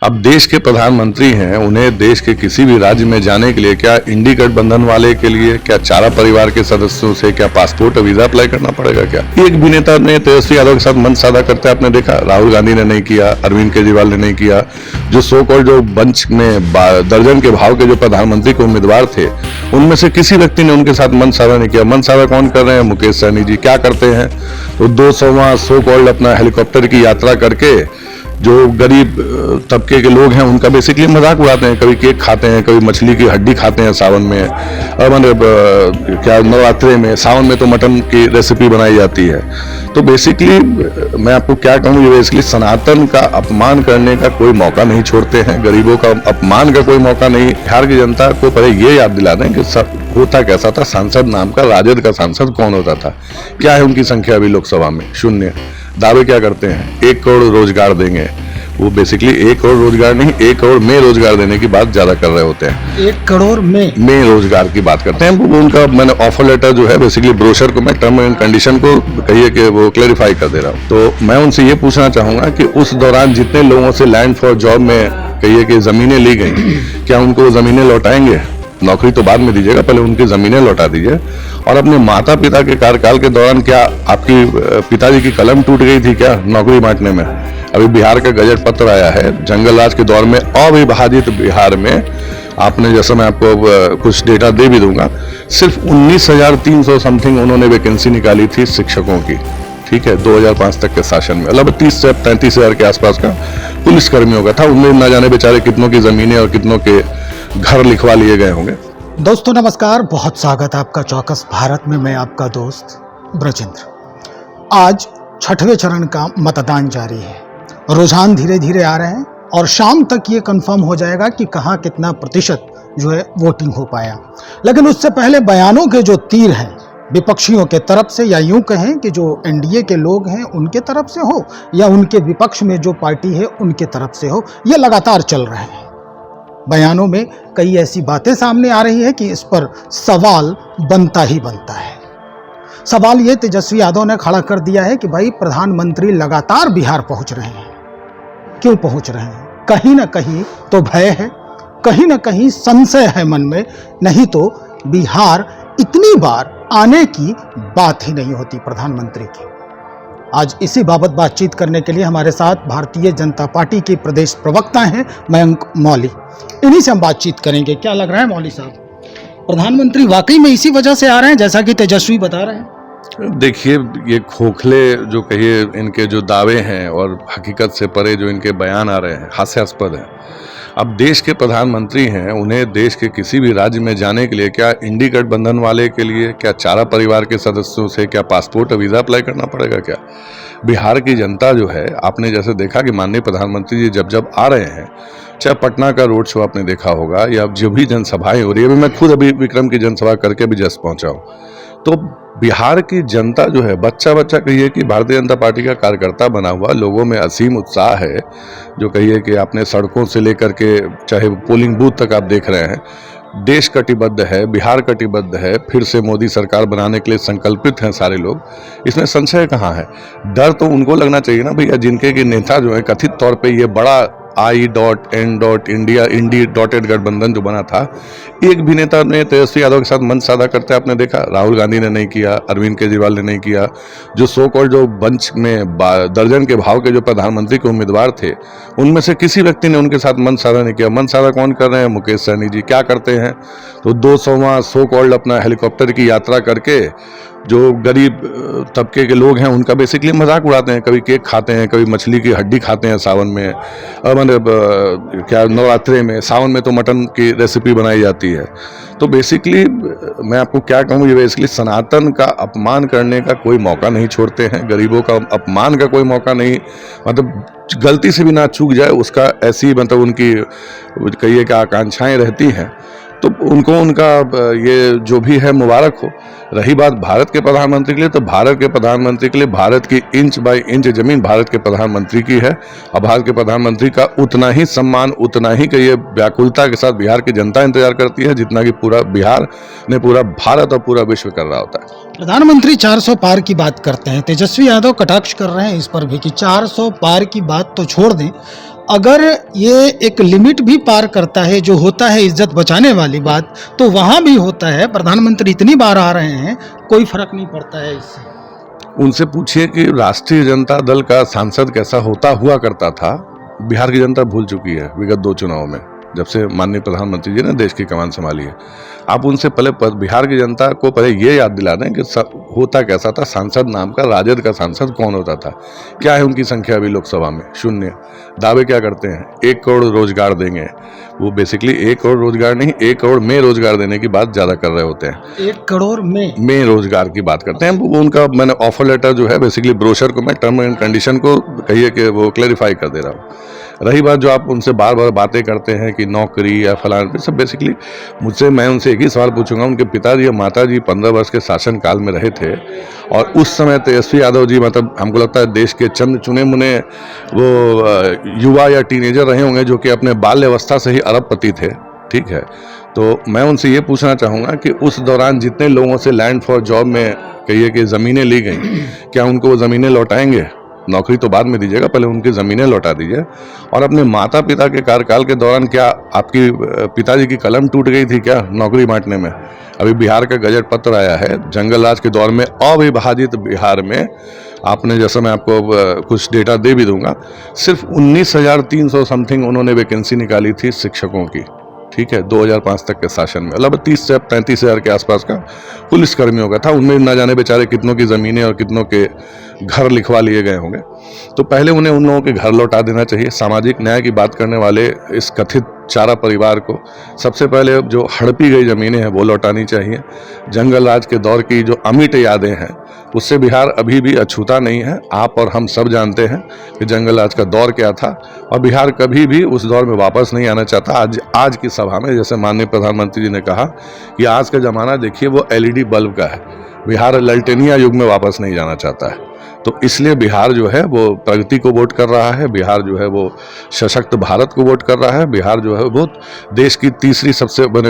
अब देश के प्रधानमंत्री हैं, उन्हें देश के किसी भी राज्य में जाने के लिए क्या इंडी गठबंधन वाले के लिए क्या चारा परिवार के सदस्यों से क्या पासपोर्ट और वीजा अप्लाई करना पड़ेगा? क्या एक भी नेता ने तेजस्वी यादव के साथ मंच साझा करते आपने देखा? राहुल गांधी ने नहीं किया, अरविंद केजरीवाल ने नहीं किया। जो सो कॉल्ड जो बंच में दर्जन के भाव के जो प्रधानमंत्री के उम्मीदवार थे, उनमें से किसी व्यक्ति ने उनके साथ मंच साझा नहीं किया। मंच साझा कौन कर रहे हैं? मुकेश सहनी जी। क्या करते हैं? तो 200वां सो कॉल्ड अपना हेलीकॉप्टर की यात्रा करके जो गरीब तबके के लोग हैं उनका बेसिकली मजाक उड़ाते हैं। कभी केक खाते हैं, कभी मछली की हड्डी खाते हैं सावन में, और क्या नवरात्रे में, सावन में तो मटन की रेसिपी बनाई जाती है। तो बेसिकली मैं आपको क्या कहूँ, ये बेसिकली सनातन का अपमान करने का कोई मौका नहीं छोड़ते हैं, गरीबों का अपमान का कोई मौका नहीं। बिहार की जनता को पहले ये याद दिला दें कि होता कैसा था। सांसद नाम का राजद का सांसद कौन होता था? क्या है उनकी संख्या अभी लोकसभा में? 0। दावे क्या करते हैं? 1 करोड़ रोजगार देंगे। वो बेसिकली 1 करोड़ रोजगार नहीं, 1 करोड़ में रोजगार देने की बात ज्यादा कर रहे होते हैं। 1 करोड़ में रोजगार की बात करते हैं। वो उनका मैंने ऑफर लेटर जो है, बेसिकली ब्रोशर को मैं टर्म एंड कंडीशन को कहिए कि वो क्लैरिफाई कर दे रहा हूँ। तो मैं उनसे ये पूछना चाहूंगा कि उस दौरान जितने लोगों से लैंड फॉर जॉब में कहिए कि जमीनें ली गई, क्या उनको वो जमीनें लौटाएंगे? नौकरी तो बाद में दीजिएगा, पहले उनकी जमीनें लौटा दीजिए। और अपने माता पिता के कार्यकाल के दौरान क्या आपकी पिताजी की कलम टूट गई थी क्या नौकरी बांटने में? अभी बिहार का गजट पत्र आया है, जंगल राज के दौर में अविभाजित बिहार में आपने, जैसा मैं आपको कुछ डेटा दे भी दूंगा, सिर्फ 19,300 समथिंग उन्होंने वैकेंसी निकाली थी शिक्षकों की। ठीक है, 2005 तक के शासन में। मतलब 30 से 35,000 के आसपास का पुलिस कर्मियों का था। उनमें न जाने बेचारे कितनों की जमीनें और कितनों के घर लिखवा लिए गए होंगे। दोस्तों नमस्कार, बहुत स्वागत है आपका चौकस भारत में। मैं आपका दोस्त ब्रजेंद्र। आज 6वें चरण का मतदान जारी है। रुझान धीरे धीरे आ रहे हैं और शाम तक ये कंफर्म हो जाएगा कि कहाँ कितना प्रतिशत जो है वोटिंग हो पाया। लेकिन उससे पहले बयानों के जो तीर हैं विपक्षियों के तरफ से, या यूं कहें कि जो एनडीए के लोग हैं उनके तरफ से हो, या उनके विपक्ष में जो पार्टी है उनके तरफ से हो, ये लगातार चल रहे हैं। बयानों में कई ऐसी बातें सामने आ रही है कि इस पर सवाल बनता ही बनता है। सवाल ये तेजस्वी यादव ने खड़ा कर दिया है कि भाई प्रधानमंत्री लगातार बिहार पहुंच रहे हैं, क्यों पहुंच रहे हैं? कहीं ना कहीं तो भय है, कहीं ना कहीं संशय है मन में, नहीं तो बिहार इतनी बार आने की बात ही नहीं होती प्रधानमंत्री की। आज इसी बाबत बातचीत करने के लिए हमारे साथ भारतीय जनता पार्टी के प्रदेश प्रवक्ता हैं मयंक मौली। इन्हीं से हम बातचीत करेंगे। क्या लग रहा है मौली साहब, प्रधानमंत्री वाकई में इसी वजह से आ रहे हैं जैसा कि तेजस्वी बता रहे हैं? देखिए, ये खोखले जो कहिए इनके जो दावे हैं और हकीकत से परे जो इनके बयान आ रहे हैं, हास्यास्पद है। अब देश के प्रधानमंत्री हैं, उन्हें देश के किसी भी राज्य में जाने के लिए क्या इंडी गठबंधन वाले के लिए क्या चारा परिवार के सदस्यों से क्या पासपोर्ट और वीजा अप्लाई करना पड़ेगा? क्या बिहार की जनता जो है, आपने जैसे देखा कि माननीय प्रधानमंत्री जी जब जब आ रहे हैं, चाहे पटना का रोड शो आपने देखा होगा या जो भी जनसभाएं हो रही है, मैं खुद अभी विक्रम की जनसभा करके भी जस्ट पहुंचा हूँ, तो बिहार की जनता जो है, बच्चा बच्चा कहिए कि भारतीय जनता पार्टी का कार्यकर्ता बना हुआ, लोगों में असीम उत्साह है। जो कहिए कि आपने सड़कों से लेकर के चाहे पोलिंग बूथ तक आप देख रहे हैं, देश कटिबद्ध है, बिहार कटिबद्ध है, फिर से मोदी सरकार बनाने के लिए संकल्पित हैं सारे लोग। इसमें संशय कहाँ है? डर तो उनको लगना चाहिए ना भैया, जिनके के नेता जो है कथित तौर पे ये बड़ा I.N.India इंडी डॉटेड गठबंधन जो बना था, एक भी नेता ने तेजस्वी यादव के साथ मंच साझा करते आपने देखा? राहुल गांधी ने नहीं किया, अरविंद केजरीवाल ने नहीं किया। जो सो कॉल्ड जो बंच में दर्जन के भाव के जो प्रधानमंत्री के उम्मीदवार थे, उनमें से किसी व्यक्ति ने उनके साथ मंच साझा नहीं किया। मंच साझा कौन कर रहे हैं? मुकेश सहनी जी। क्या करते हैं? तो 200वां सो कॉल्ड अपना हेलीकॉप्टर की यात्रा करके जो गरीब तबके के लोग हैं उनका बेसिकली मजाक उड़ाते हैं। कभी केक खाते हैं, कभी मछली की हड्डी खाते हैं सावन में, और क्या नवरात्रे में, सावन में तो मटन की रेसिपी बनाई जाती है। तो बेसिकली मैं आपको क्या कहूँ, ये बेसिकली सनातन का अपमान करने का कोई मौका नहीं छोड़ते हैं, गरीबों का अपमान का कोई मौका नहीं, मतलब गलती से भी ना चूक जाए उसका ऐसी मतलब उनकी कहिए कि आकांक्षाएं रहती हैं। तो उनको उनका ये जो भी है मुबारक हो। रही बात भारत के प्रधानमंत्री के लिए, तो भारत के प्रधानमंत्री के लिए भारत की इंच बाय इंच जमीन भारत के प्रधानमंत्री की है, और भारत के प्रधानमंत्री का उतना ही सम्मान, उतना ही कि ये व्याकुलता के साथ बिहार की जनता इंतजार करती है, जितना कि पूरा बिहार ने पूरा भारत और पूरा विश्व कर रहा होता है। प्रधानमंत्री 400 पार की बात करते हैं, तेजस्वी यादव कटाक्ष कर रहे हैं इस पर भी कि 400 पार की बात तो छोड़ दें, अगर ये एक लिमिट भी पार करता है, जो होता है इज्जत बचाने वाली बात, तो वहाँ भी होता है। प्रधानमंत्री इतनी बार आ रहे हैं, कोई फर्क नहीं पड़ता है इससे। उनसे पूछिए कि राष्ट्रीय जनता दल का सांसद कैसा हुआ करता था। बिहार की जनता भूल चुकी है विगत 2 चुनाव में, जब से माननीय प्रधानमंत्री जी ने देश की कमान संभाली है। आप उनसे पहले बिहार की जनता को पहले ये याद दिला दें कि होता कैसा था, सांसद नाम का, राजद का सांसद कौन होता था, क्या है उनकी संख्या अभी लोकसभा में, 0। दावे क्या करते हैं, 1 करोड़ रोजगार देंगे। वो बेसिकली 1 करोड़ रोजगार नहीं, 1 करोड़ में रोजगार देने की बात ज्यादा कर रहे होते हैं। 1 करोड़ में रोजगार की बात करते हैं। वो उनका मैंने ऑफर लेटर जो है, बेसिकली ब्रोशर को मैं टर्म एंड कंडीशन को कहिए कि वो क्लैरिफाई कर दे रहा हूँ। रही बात जो आप उनसे बार बार बातें करते हैं कि नौकरी या फलाना, सब बेसिकली मैं उनसे एक ही सवाल पूछूंगा। उनके पिताजी या माताजी 15 वर्ष के शासनकाल में रहे थे और उस समय तेजस्वी यादव जी, मतलब हमको लगता है देश के चंद चुने मुने वो युवा या टीनेजर रहे होंगे जो कि अपने बाल्यावस्था से ही अरबपति थे, ठीक है। तो मैं उनसे ये पूछना चाहूँगा कि उस दौरान जितने लोगों से लैंड फॉर जॉब में कहिए कि ज़मीनें ली गई, क्या उनको वो ज़मीनें लौटाएंगे? नौकरी तो बाद में दीजिएगा, पहले उनकी ज़मीनें लौटा दीजिए। और अपने माता पिता के कार्यकाल के दौरान क्या आपकी पिताजी की कलम टूट गई थी क्या नौकरी बांटने में? अभी बिहार का गजट पत्र आया है, जंगल राज के दौर में अविभाजित बिहार में आपने, जैसा मैं आपको कुछ डेटा दे भी दूंगा, सिर्फ 19,300 समथिंग उन्होंने वैकेंसी निकाली थी शिक्षकों की, ठीक है, 2005 तक के शासन में। मतलब 30 से 35 हज़ार के आसपास का पुलिस कर्मियों का था। उनमें न जाने बेचारे कितनों की ज़मीनें और कितनों के घर लिखवा लिए गए होंगे। तो पहले उन्हें उन लोगों के घर लौटा देना चाहिए। सामाजिक न्याय की बात करने वाले इस कथित चारा परिवार को सबसे पहले जो हड़पी गई ज़मीनें हैं वो लौटानी चाहिए। जंगल राज के दौर की जो अमिट यादें हैं उससे बिहार अभी भी अछूता नहीं है। आप और हम सब जानते हैं कि जंगल राज का दौर क्या था और बिहार कभी भी उस दौर में वापस नहीं आना चाहता। आज की सभा में जैसे माननीय प्रधानमंत्री जी ने कहा कि आज का ज़माना देखिए वो LED बल्ब का है, बिहार ललटेनिया युग में वापस नहीं जाना चाहता है। तो इसलिए बिहार जो है वो प्रगति को वोट कर रहा है, बिहार जो है वो सशक्त भारत को वोट कर रहा है, बिहार जो है वो देश की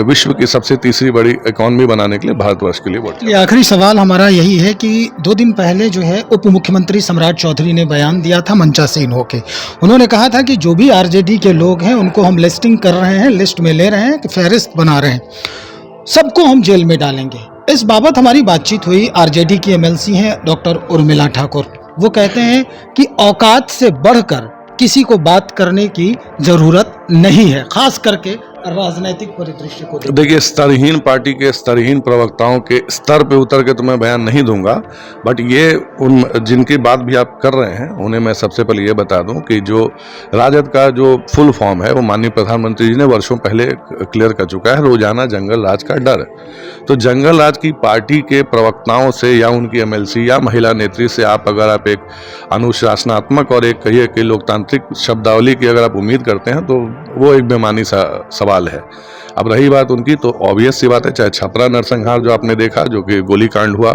विश्व की सबसे तीसरी बड़ी इकोनॉमी बनाने के लिए भारतवर्ष के लिए वोट। ये आखिरी सवाल हमारा यही है कि 2 दिन पहले जो है उप मुख्यमंत्री सम्राट चौधरी ने बयान दिया था मंचासीन होके। उन्होंने कहा था कि जो भी RJD के लोग हैं उनको हम लिस्टिंग कर रहे हैं, लिस्ट में ले रहे हैं, कि फहरिस्त बना रहे हैं, सबको हम जेल में डालेंगे। इस बाबत हमारी बातचीत हुई। RJD की MLC हैं डॉक्टर उर्मिला ठाकुर। वो कहते हैं कि औकात से बढ़कर किसी को बात करने की जरूरत नहीं है, खास करके राजनीतिक परिदृश्य को। देखिए, स्तरहीन पार्टी के स्तरहीन प्रवक्ताओं के स्तर पे उतर के तो मैं बयान नहीं दूंगा, बट ये उन जिनकी बात भी आप कर रहे हैं उन्हें मैं सबसे पहले ये बता दूं कि जो राजद का जो फुल फॉर्म है वो माननीय प्रधानमंत्री जी ने वर्षों पहले क्लियर कर चुका है, रोजाना जंगल राज का डर। तो जंगल राज की पार्टी के प्रवक्ताओं से या उनकी MLC या महिला नेत्री से आप एक अनुशासनात्मक और एक कहिए कि लोकतांत्रिक शब्दावली की अगर आप उम्मीद करते हैं तो वो एक बेमानी सा सवाल है। अब रही बात उनकी, तो ऑब्वियस सी बात है, चाहे छपरा नरसंहार जो आपने देखा, जो कि गोलीकांड हुआ,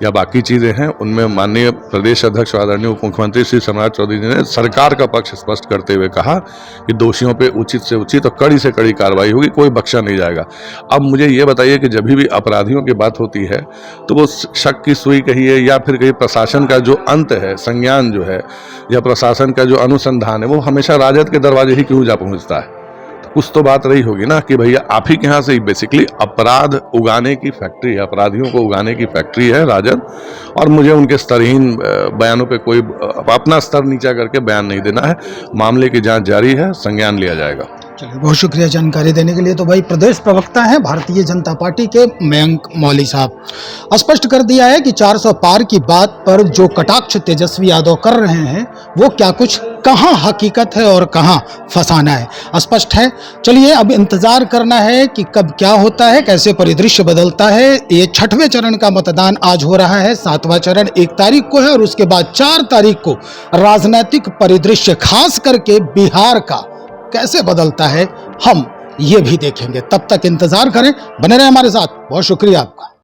या बाकी चीज़ें हैं, उनमें माननीय प्रदेश अध्यक्ष आदरणीय उप मुख्यमंत्री श्री सम्राट चौधरी जी ने सरकार का पक्ष स्पष्ट करते हुए कहा कि दोषियों पे उचित से उचित और कड़ी से कड़ी कार्रवाई होगी, कोई बख्शा नहीं जाएगा। अब मुझे ये बताइए कि जब भी अपराधियों की बात होती है तो वो शक की सुई कहिए या फिर कहीं प्रशासन का जो अंत है, संज्ञान जो है, या प्रशासन का जो अनुसंधान है, वो हमेशा राजद के दरवाजे ही क्यों जा पहुँचता है? कुछ तो बात रही होगी ना कि भैया आप ही के यहाँ से बेसिकली अपराध उगाने की फैक्ट्री है, अपराधियों को उगाने की फैक्ट्री है राजद। और मुझे उनके स्तरहीन बयानों पे कोई अपना स्तर नीचा करके बयान नहीं देना है। मामले की जांच जारी है, संज्ञान लिया जाएगा। चलिए, बहुत शुक्रिया जानकारी देने के लिए। तो भाई प्रदेश प्रवक्ता हैं भारतीय जनता पार्टी के मयंक मौली साहब, स्पष्ट कर दिया है कि 400 पार की बात पर जो कटाक्ष तेजस्वी यादव कर रहे हैं वो क्या कुछ, कहाँ हकीकत है और कहाँ फसाना है, स्पष्ट है। चलिए, अब इंतजार करना है कि कब क्या होता है, कैसे परिदृश्य बदलता है। ये 6वें चरण का मतदान आज हो रहा है, 7वां चरण 1 तारीख को है और उसके बाद 4 तारीख को राजनीतिक परिदृश्य खास करके बिहार का कैसे बदलता है हम ये भी देखेंगे। तब तक इंतजार करें, बने रहें हमारे साथ। बहुत शुक्रिया आपका।